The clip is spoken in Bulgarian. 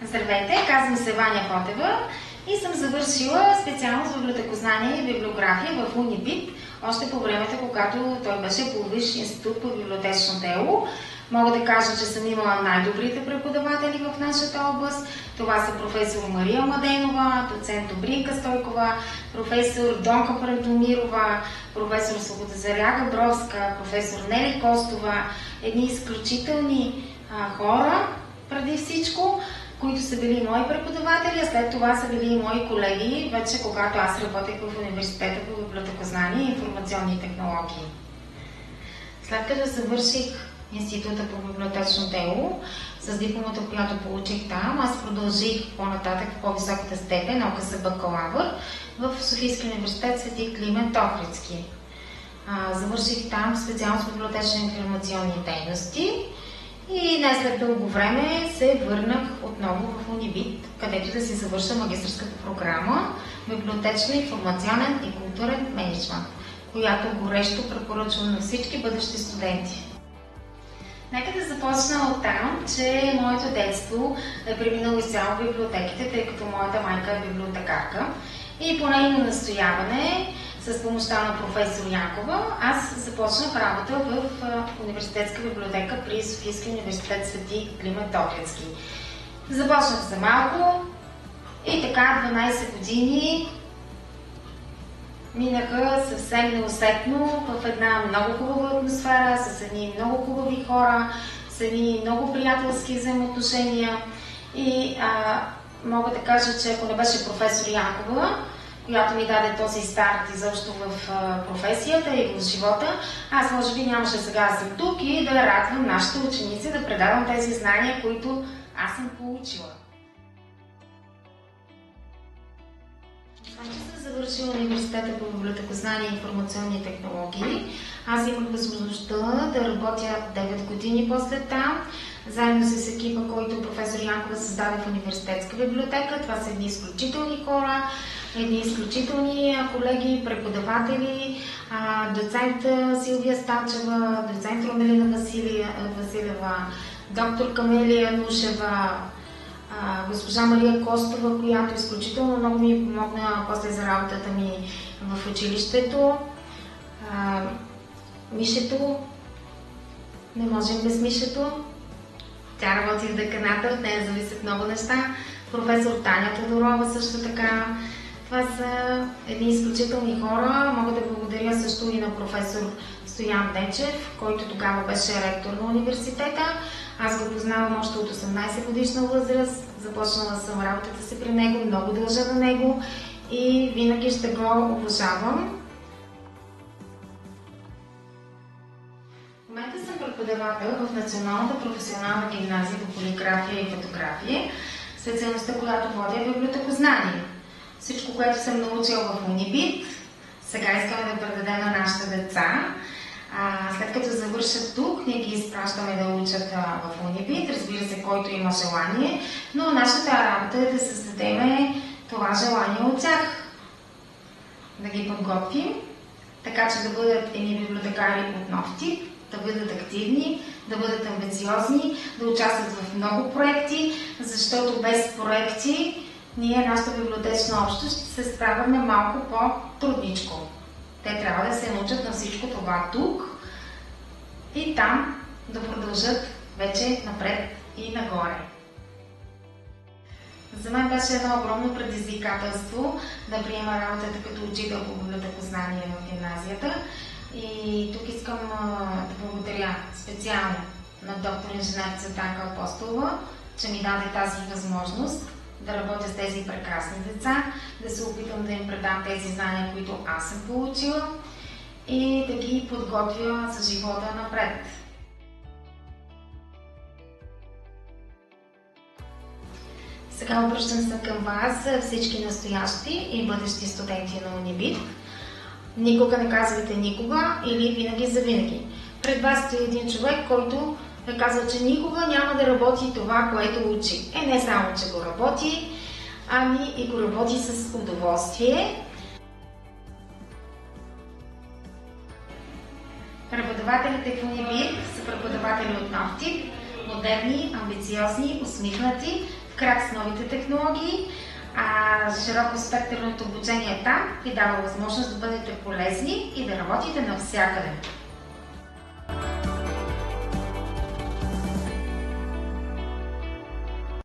Здравейте, казвам се Ваня Котева и съм завършила специалност в библиотекознание и библиография в Унибит, още по времето, когато той беше по Висш институт по библиотечно дело. Мога да кажа, че съм имала най-добрите преподаватели в нашата област. Това са професор Мария Младенова, доцент Добринка Стойкова, професор Донка Прантомирова, професор Свободозаря Габровска, професор Нели Костова. Едни изключителни хора, преди всичко, които са били мои преподаватели, а след това са били и мои колеги, вече когато аз работех в университета по библиотекознание и информационни технологии. След като завърших Института по библиотечно дело, с дипломата, която получих там, аз продължих по-нататък в по-високата степен, ОКС бакалавър, в Софийския университет Свети Климент Охридски. Завърших там специалност библиотечни информационни дейности и не след дълго време се върнах отново в Унибит, където да си завърша магистърската програма Библиотечен, информационен и културен мениджмънт, която горещо препоръчвам на всички бъдещи студенти. Нека да започна от там, че моето детство е преминало изцяло в библиотеките, тъй като моята майка е библиотекарка и по нейно настояване, с помощта на професор Янкова, аз започнах работа в университетска библиотека при Софийския университет Свети Климент Охридски. Започнах за малко и така 12 години минаха съвсем неусетно в една много хубава атмосфера, с едни много хубави хора, с едни много приятелски взаимоотношения и мога да кажа, че ако не беше професор Янкова, която ми даде този старт изобщо в професията и в живота, аз може би нямаше сега да съм тук и да радвам нашите ученици, да предавам тези знания, които аз съм получила. Когато съм завършила университета по библиотекознание и информационни технологии, аз имах възможността да работя 9 години после там, заедно с екипа, който професор Янкова създаде в университетска библиотека. Това са едни изключителни хора, едни изключителни колеги, преподаватели, доцент Силвия Стачева, доцент Ромелина Василева, доктор Камелия Нушева, госпожа Мария Костова, която изключително много ми помогна после за работата ми в училището. Мишето, не можем без Мишето. Тя работи в деканата, от нея зависят много неща. Професор Таня Тодорова също така. Това са едни изключителни хора. Мога да благодаря също и на професор Стоян Дечев, който тогава беше ректор на университета. Аз го познавам още от 18 годишна възраст. Започнала съм работата си при него, много дължа на него и винаги ще го уважавам. В момента съм преподавател в Националната професионална гимназия по полиграфия и фотография, специалността, която водя е библиотекознание. Всичко, което съм научила в Унибит, сега искаме да предадем на нашите деца. След като завършат тук, ние ги изпращаме да учат в Унибит, разбира се, който има желание, но нашата работа е да създадем това желание от тях. Да ги подготвим, така че да бъдат едни библиотекари от нов тип, да бъдат активни, да бъдат амбициозни, да участват в много проекти, защото без проекти ние, нашата библиотечна общност, ще се справяме малко по-трудничко. Те трябва да се научат на всичко това тук и там да продължат вече напред и нагоре. За мен беше едно огромно предизвикателство да приема работата като учител по библиотекознание в гимназията. И тук искам да благодаря специално на доктор инженер Цветанка Апостолова, че ми даде тази възможност да работя с тези прекрасни деца, да се опитам да им предам тези знания, които аз съм получила и да ги подготвя за живота напред. Сега обръщам се към вас, всички настоящи и бъдещи студенти на Унибит. Никога не казвайте никога или винаги за винаги. Пред вас стои един човек, който е казал, че никога няма да работи това, което учи. Не само, че го работи, ами и го работи с удоволствие. Преподавателите в Унибит са преподаватели от нов тип, модерни, амбициозни, усмихнати. крак с новите технологии, широко спектърното обучение там ви дава възможност да бъдете полезни и да работите навсякъде.